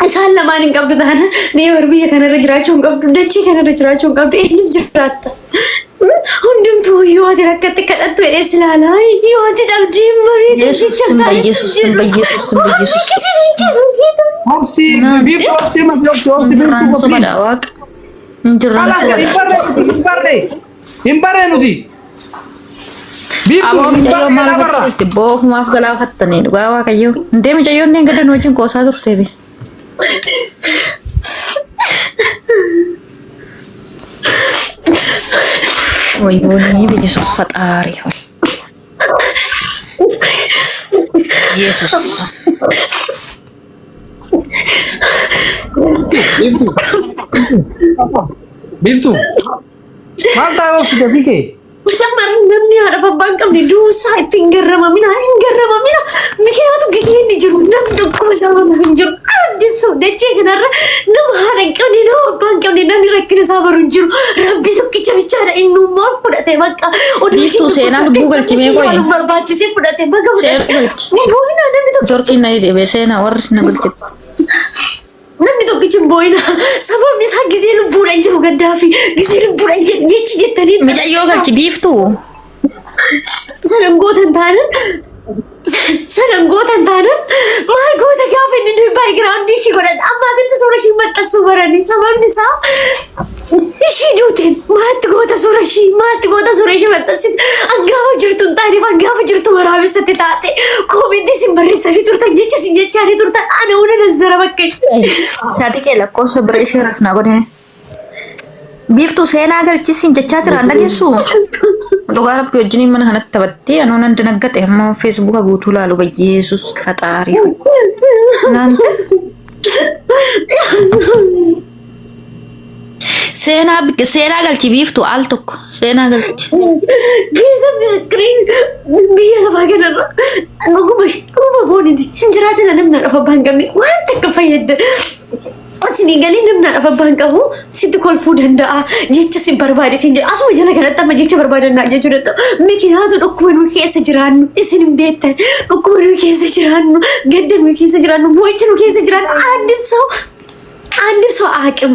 Isaan lamaan hin qabdu taana neebar biyya kanarra jiraachuu hin qabdu dachee kanarra jiraachuu hin qabdu eenyuuf jiraatta hundumtuu yoo ati rakkatti kadhattu edhees ilaalaa yoo ati dhabdii marii maaf galaafattanii dhugaa waaqayyo ndee mucayyoonni gadan wajjin qoosaa turte be ወይ ወይኔ በኢየሱስ ፈጣሪ ሆይ ኢየሱስ ቢፍቱ ማልታ ወስ ደፊኬ Jamar namni haadha abbaan qabne duusaa itti hin garramamina mikinaatu gisee inni jiru namni tokkuma isaa banuuf hin jiru addisuu dachee kanarra nama haadha hin qabne nama abbaan hin qabne namni rakkina isaa baru hin jiru rabbi tokkicha bichaadha innummaa fudhate bakka Biiftuu seenaa lubbuu galchimee qoye barbaachisee fudhate bakka fudhate namni tokko jorkiin na hidhee seenaa warri sina galche namni tokkichi booyina sababni isaa gisee lubbuudhaan jiru gaddaafi gisee lubbuudhaan jechi jettanii mucayyoo galchi biiftuu sanangootan taanan maal goota gaafa inni nuyi baayigiraawundi ishii godhan amma asitti suura ishii maxxansuu baranii sababni isaa ishii duuteen maatti goota suura ishii maxxansite angaafa jirtu hin taaneef angaafa jirtu waraabessatti taate koominti isin barreessanii turtan jecha isin jechaanii turtan ana una nazzara bakka ishee Sadiqee lakkoofsa bira ishee rafnaa godhee biiftuu seenaa galchisiin jechaa jiraan dhageessu dhugaa rabbi wajjiniin mana kanatti taphattee anoo nan dinaggate ammoo feesbuuka guutuu laalu bayyeesus faxaarii naante seenaa galchi biiftuu al tokko seenaa galchi geeta biskiriin biyya lafaa kanarra dhuguma booniti isin jiraatan namna dhafa abbaan qabne waan takka fayyadda Asini galii namna dhafa abbaan qabu sitti kolfuu danda'a jecha si barbaade sin jedha asuma jala kanatti amma jecha barbaadanna jechuu danda'a mikinaatu dhukkuma nu keessa jiraannu isin hin beektan dhukkuma nu keessa jiraannu gadda nu keessa jiraannu boo'icha nu keessa jiraannu አንድ ሰው አቅም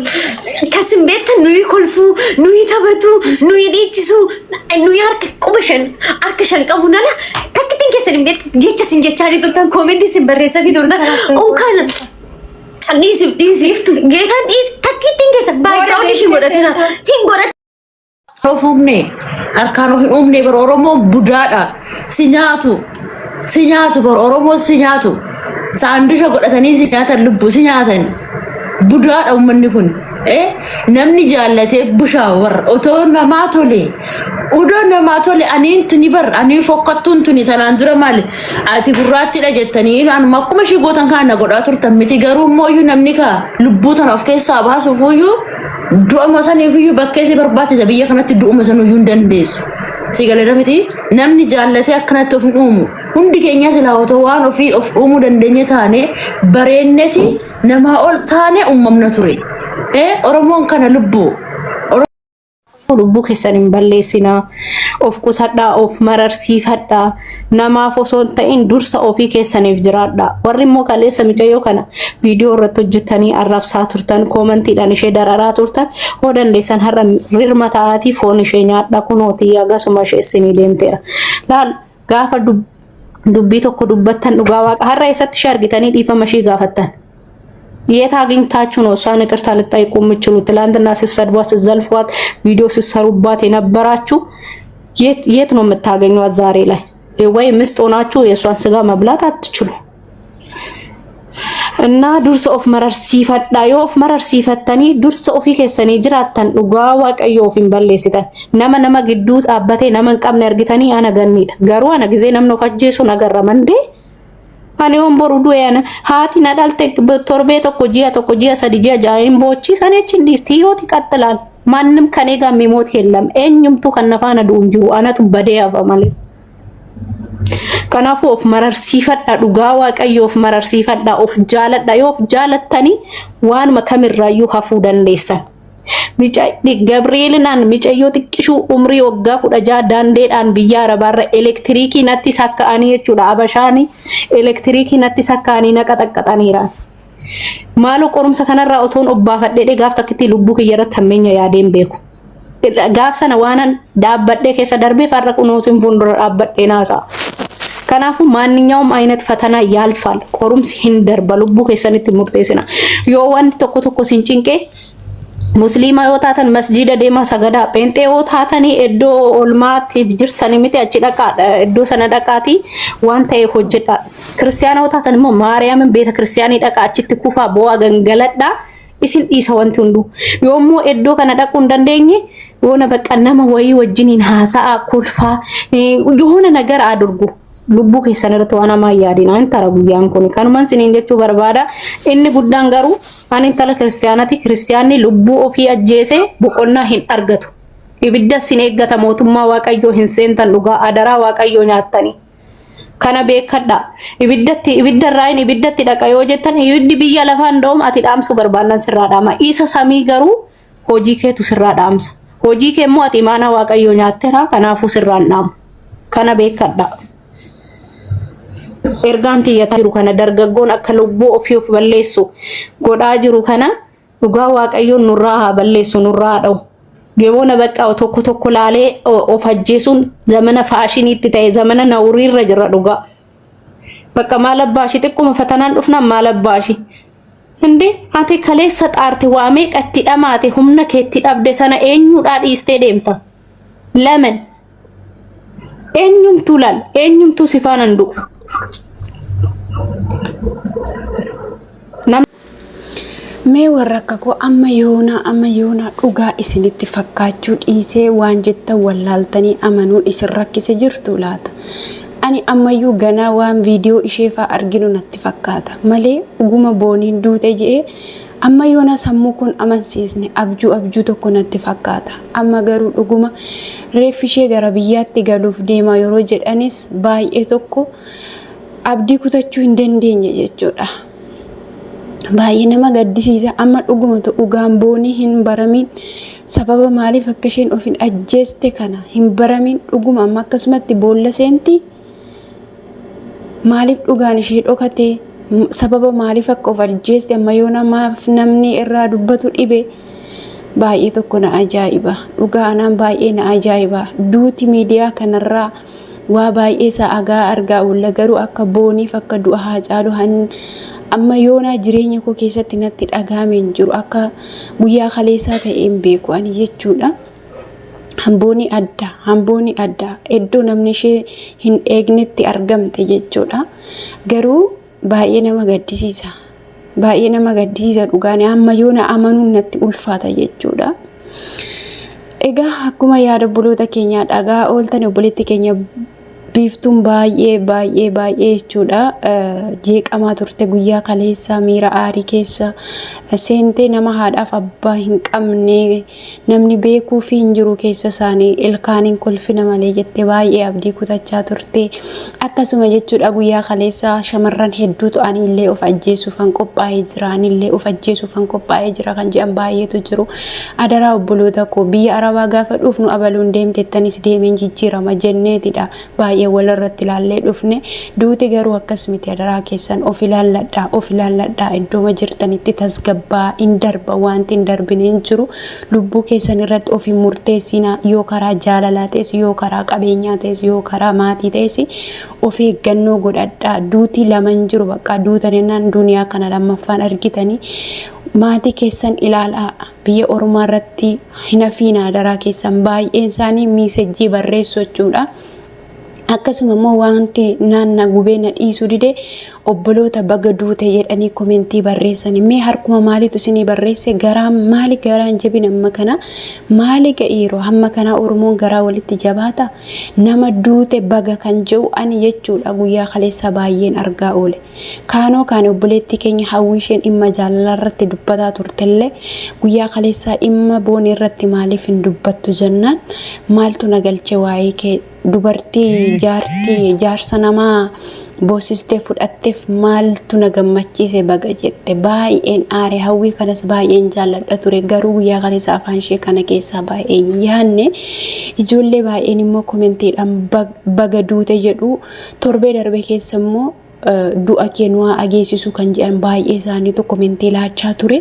ከስም ቤት ኑይ ኮልፉ ኑይ ተበቱ ኑይ ዲችሱ ኑይ አርክ ቁመሽን አርክሽን ቀቡናላ ተክቲን ከስም ቤት ጀቸስ እንጀቻሪ ቱርታን ኮሜንት ሲበረሰ ፊቱርታ ኦንካን ዲስ ጌታን ዲስ ተክቲን ከስ ባክግራውንድ ሺ ወደተና ሂንጎረ ኦፉምኔ አርካኖ ኡምኔ በኦሮሞ ቡዳዳ ሲኛቱ በኦሮሞ ሲኛቱ ሳንዱሽ ጎደተኒ ሲኛታ ልቡ ሲኛተን Budaadha uummanni kun namni jaallatee bushaawar otoo namaa tole aniin tuni bar anii fokkattuun tuni tanaan dura maali ati gurraattidha jettanii anuma akkuma ishii gootan kaana godhaa turtan miti garuu immoo namni kaa lubbuu tana of keessaa baasuufuyyuu du'ama saniifiyyuu bakkeessi barbaachisa biyya kanatti du'uma sanuyyuu hin dandeessu si galee miti namni jaallatee akkanatti of hin uumu hundi keenya silaa otoo waan ofii of uumuu dandeenye taane bareenneti nama ol taane uumamna ture oromoon kana lubbuu keessan hin balleessinaa of qusadhaa of mararsiifadhaa namaaf osoo hin ta'in dursa ofii keessaniif jiraadhaa warri immoo kaleessa micayyoo kana viidiyoo irratti hojjetanii arrabsaa turtan koomantiidhaan ishee dararaa turtan hoo dandeessan har'a rirma ta'aatii foon ishee nyaadhaa kunootii agasuma ishee isinii deemteera laal gaafa dubbii tokko dubbattan dhugaa waaqa har'a eessatti ishee argitanii dhiifama ishee gaafattan የት አግኝታችሁ ነው እሷን ይቅርታ ልጠይቁ የምትችሉት? ትላንትና ሲሰድቧት ሲዘልፏት ቪዲዮ ሲሰሩባት የነበራችሁ የት ነው የምታገኙት? ዛሬ ላይ ወይ ምስጥ ሆናችሁ የእሷን ስጋ መብላት አትችሉ እና ዱርስ ኦፍ መረር ሲፈዳ ዮፍ መረር ሲፈተኒ ዱርስ ኦፊ ከሰኒ ጅራተን ዱጋ ዋቀዮ ኦፊን በለሲተን ነመ ግዱት አባቴ ነመን ቀምነ እርግተኒ አነገኒ ገሩ አነ ጊዜ ነምኖ ፈጀሱ ነገረመ እንዴ Ani ombor udu'een haati na dhalte torbee tokko ji'a sadi ji'a jaa'in boochi saneechin dhiisti yooti qaxxilaan maannim kan eegaa mimoot hellam eenyumtu kan nafaana du'um jiru anatu badee haba malee. Kanaafuu of mararsiifadha dhugaa waaqayyo of mararsiifadha of jaaladha yoo of jaalattanii waanuma kamirraayyuu hafuu dandeessan. Gabrielinan micayyoo xiqqishuu umrii waggaa 16 daandeedhaan biyya Arabaarra elektirikii natti sakka'anii jechuudha. Abashaanii elektirikii natti sakka'anii naqaxaqqaxaniira. Maaloo qorumsa kanarraa otoon obbaafadhee gaaf takkitti lubbuu kiyyarratti hammeenya yaadeen beeku. Gaaf sana waanan dhaabbadhee keessa darbee farra kunuunsin fuuldura dhaabbadhee naasaa. Kanaafuu maanninyaawum ayinat fatanaa yaalfaal qorumsi hin darba lubbuu keessanitti murteessina. Yoo wanti tokko sin cinqee Muslima yoo taatan masjida deemaa sagadaa pheenxee yoo taatanii iddoo olmaatti jirtanii miti achi dhaqaadha iddoo sana dhaqaatii waan ta'e hojjedha. Kiristaana yoo taatan immoo Maariyaamin beeta kiristaanii dhaqaa achitti kufaa bo'aa gangaladhaa isin dhiisa wanti hundu. Yoommoo iddoo kana dhaquu hin dandeenye yoona bakka nama wayii wajjiniin haasa'a kolfaa yoona nagara adurgu. Lubbuu keessan irratti waan amaa yaadina intala guyyaan kun kanumaan siniin jechuu barbaada. Inni guddaan garuu ani intala kiristaanati kiristaanni lubbuu ofii ajjeese boqonnaa hin argatu. Ibidda sin eeggata mootummaa Waaqayyoo hin seentan dhugaa adaraa Waaqayyoo nyaattani. Kana beekadha. Ibiddatti dhaqa yoo jettan ibiddi biyya lafaan da'um ati dhaamsu barbaannan sirraa dhaama. Isa samii garuu hojii keetu sirraa dhaamsa. Hojii kee immoo ati imaana Waaqayyoo nyaattera kanaafuu sirraan dhaamu. Kana beekadha. Ergaan tiyyataa jiru kana dargaggoon akka lubbuu ofii of balleessu godhaa jiru kana dhugaa Waaqayyoon nurraa haa balleessu nurraa dha'u. Deemoona bakka tokko laalee of ajjeesuun zamana faashiniitti ta'e zamana nawriirra jira dhugaa. Bakka maal abbaashi xiqquma fatanaan dhufnaan maal abbaashi. Inde ati kaleessa xaarte waa meeqatti dhamaate humna keetti dhabde sana eenyuudhaa dhiistee deemta? Laman eenyumtu lal eenyumtu si faana ndu. Mee warra akka koo amma yoona dhugaa isinitti fakkaachuu dhiisee waan jettan wallaaltanii amanuu isin rakkise jirtu laata? Ani ammayyuu ganaa waan viidiyoo ishee fa'aa arginu natti fakkaata malee dhuguma booniin duute jedhee amma yoona sammuu kun amansiisne abjuu tokko natti fakkaata. Amma garuu dhuguma reeffi ishee gara biyyaatti galuuf deemaa yeroo jedhanis baay'ee tokko abdii kutachuu hin dandeenye jechuudha. Baay'ee nama gaddisiisa. Amma dhuguma dhugaan boonii hin baramin sababa maaliif akka isheen of ajjeeste kana hin baramin dhuguma amma akkasumatti boolla seenti maaliif dhugaan ishee dhokate sababa maaliif akka of ajjeeste amma yoo namaaf namni irraa dubbatu dhibe baay'ee tokko na ajaa'iba. Dhugaanaan baay'ee na ajaa'iba. Duuti miidiyaa kanarraa waa baay'ee sa'agaa argaa oolla garuu akka booniif akka du'a haa caalu amma yoona jireenya koo keessatti natti dhagaameen jiru akka guyyaa kaleessaa ta'een beeku ani jechuudha. Hambooni adda iddoo namni ishee hin eegnetti argamte jechuudha. Garuu baay'ee nama gaddisiisa. Dhugaan amma yoona amanuun natti ulfaata jechuudha. Egaa akkuma yaada obboloota keenyaa dhagaa ooltan obboleetti keenya biiftuun baay'ee jechuudha. Jeeqamaa turte guyyaa kaleessa miira aarii keessa seentee nama haadhaaf abbaa hin qabne namni beekuu fi hin jiru keessa isaanii ilkaaniin kolfina malee jettee baay'ee abdii kutachaa turte. Akkasuma jechuudha guyyaa kaleessa shamarran hedduu ta'anii illee of ajjeesuufan qophaa'ee jira kan jedhan baay'eetu jiru. Adaraa obboloota koo biyya Arabaa gaafa dhufnu abaluun deemtettanis deemeen jijjiirama jenneetidha. Baay'ee walirratti ilaallee dhufne duuti garuu akkas miti. Adaraa keessan of ilaalladhaa iddooma jirtanitti tasgabbaa hin darba wanti hin darbine hin jiru. Lubbuu keessan irratti of hin murteessinaa yoo karaa jaalalaa ta'es yoo karaa qabeenyaa ta'es yoo karaa maatii ta'es of eeggannoo godhadhaa. Duuti lama hin jiru bakka duutan jennaan duniyaa kana lammaffaan argitanii maatii keessan ilaalaa. Biyya Oromoo irratti hin hafiina adaraa keessan baay'een isaanii miisejjii barreessu jechuudha. Akkasuma immoo wanti naanna gubee na dhiisuu dide obboloota baga duute jedhanii komentii barreessan. Mee harkuma maaliitu isinii barreesse maali garaan jabin amma kana maali ga'iiroo hamma kana Oromoon garaa walitti jabaata nama duute baga kan jedhu ani jechuudha. Guyyaa kaleessa baay'een argaa oole. Kaanoo kaan obboleetti keenya hawwii isheen dhimma jaalalaa irratti dubbataa turtellee guyyaa kaleessaa dhimma boonii irratti maaliif hin dubbattu jennaan maaltu nagalche waa'ee kee dubartii jaarsa namaa boosistee fudhatteef maaltu na gammachiise baga jette baay'een aare hawwii kanas baay'een jaalladha ture garuu guyyaa kaleessa afaan ishee kana keessaa baay'ee yaanne ijoollee baay'een immoo koomentiidhaan baga duute jedhu torbee darbe keessa immoo du'a keenyaa ageessisu kan jedhan baay'ee isaaniitu koomentii laachaa ture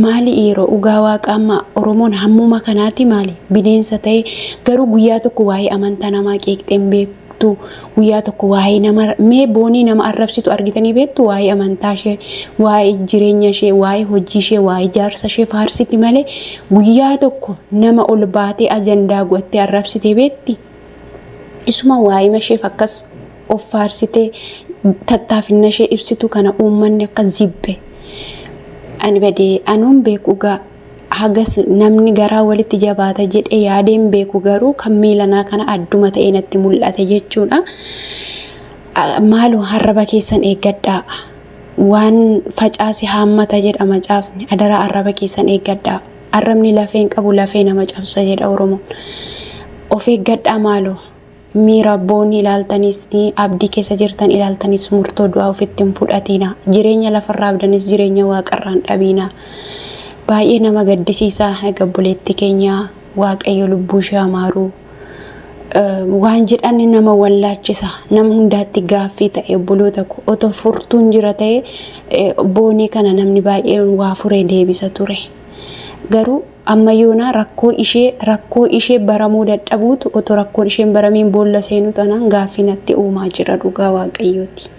maali yeroo dhugaa waaqaama oromoon hammuma kanaati maali bineensa ta'e garuu guyyaa tokko waa'ee amantaa namaa qeeqxeen beeku guyyaa tokko waa'ee nama mee boonii nama arrabsitu argitanii beektu waa'ee amantaa ishee waa'ee jireenya ishee waa'ee hojii ishee waa'ee jaarsa ishee faarsiti malee guyyaa tokko nama ol baatee ajandaa godhattee arrabsitee beekti isuma waa'ee isheef akkas of faarsitee tattaafina ishee ibsitu kana uummanni akka zibbe ani badee anuun beeku gaa hagas namni garaa walitti jabaata jedhee yaadeen beeku garuu kan miilanaa kana adduma ta'ee natti mul'ate jechuudha. Maaloo harraba keessan eeggadhaa waan facaase haammata jedha macaafni adara harraba keessan eeggadhaa arrabni lafeen qabu lafee nama cabsa jedha Oromoon of eeggadhaa maaloo miira boonii ilaaltanis abdii keessa jirtan ilaaltanis murtoo du'aa ofitti hin fudhatina jireenya lafarraa abdanis jireenya waaqarraan dhabina. Baay'ee nama gaddisiisaa egaa buleetti keenya waaqayyo lubbuu ishee amaaru waan jedhan nama wallaachisa nama hundaatti gaaffii ta'e obboloota ko otoo furtuun jira ta'e boonii kana namni baay'een waa furee deebisa ture garuu amma yoona rakkoo ishee baramuu dadhabuutu otoo rakkoon isheen baramiin boolla seenuu tanaan gaaffii natti uumaa jira dhugaa waaqayyooti.